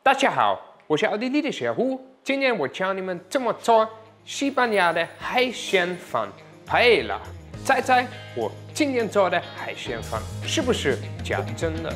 大家好，我是奥地利的小胡，今天我教你们怎么做西班牙的海鲜饭 Paella。猜猜我今天做的海鲜饭是不是假真的？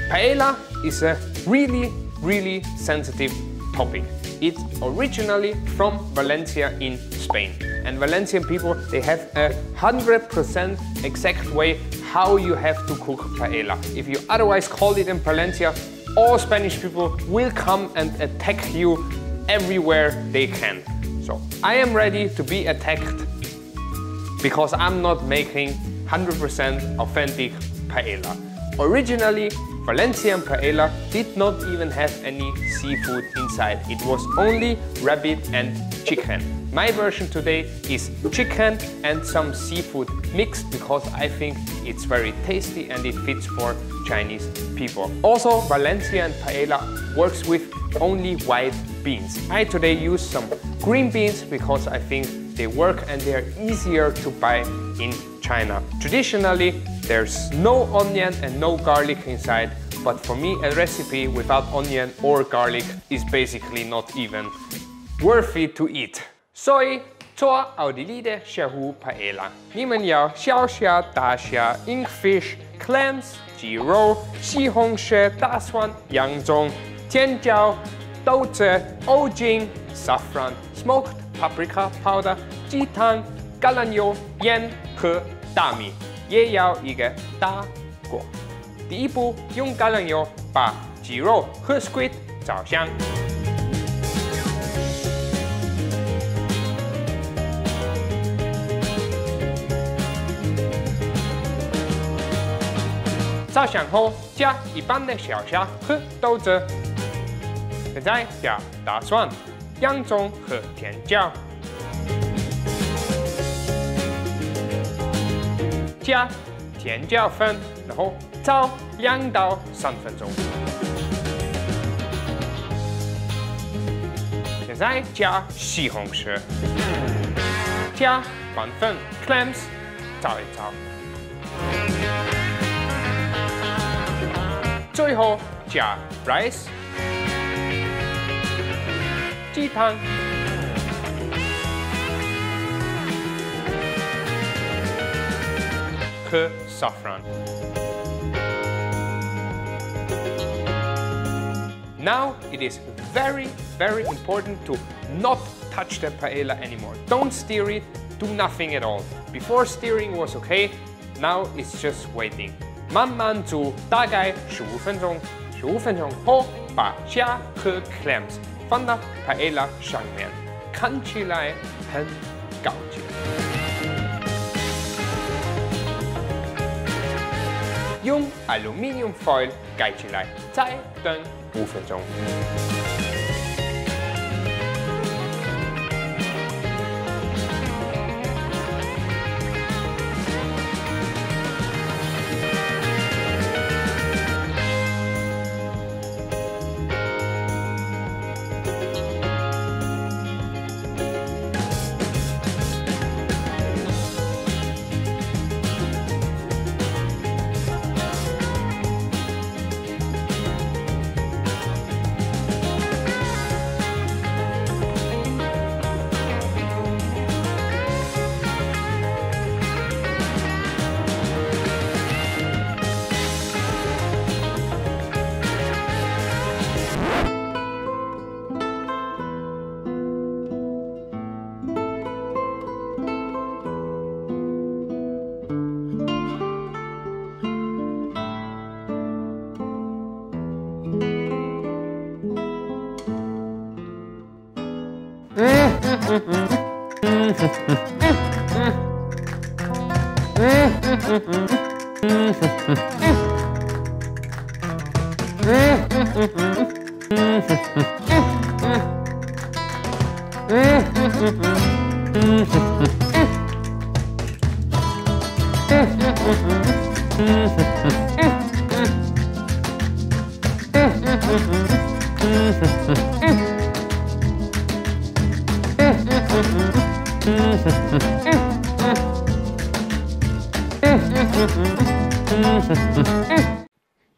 Paella is a really sensitive topic. It's originally from Valencia in Spain. And Valencian people, they have a 100% exact way how you have to cook paella. If you otherwise call it in Valencia, all Spanish people will come and attack you everywhere they can. So I am ready to be attacked because I'm not making 100% authentic paella. Originally, Valencian paella did not even have any seafood inside. It was only rabbit and chicken. My version today is chicken and some seafood mixed because I think it's very tasty and it fits for Chinese people. Also, Valencian paella works with only white beans. I today use some green beans because I think they work and they're easier to buy in China. Traditionally, there's no onion and no garlic inside, but for me a recipe without onion or garlic is basically not even worthy to eat. 所以做奥地利的小胡 paella， 你们要小虾、大虾、ink fish、clams、鸡肉、西红柿、大蒜、洋葱、尖椒、豆子、欧芹、saffron、smoked paprika powder、鸡汤、橄榄油、盐和大米，也要一个大锅。第一步，用橄榄油把鸡肉和 squid 炒香。炒香后，加一半的小虾和豆子。现在加大蒜、洋葱和甜椒。 加甜椒粉，然后炒2到3分钟。现在加西红柿，加拌粉 clams， 炒一炒。最后加 rice， 鸡汤。 和 saffron. Now it is very important to not touch the paella anymore. Don't stir it, do nothing at all. Before stirring was okay, now it's just waiting. 慢慢煮，大概15分钟。15分钟后，把虾和 clams 放到 paella 上面，看起来很高级。 用 aluminium foil 盖起来，再等5分钟。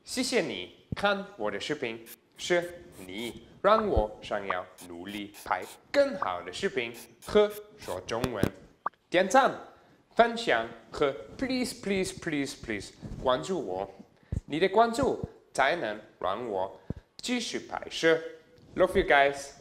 谢谢你看我的视频，是你让我想要努力拍更好的视频和说中文。点赞、分享和 please please please please 关注我，你的关注才能让我继续拍摄。Love you guys.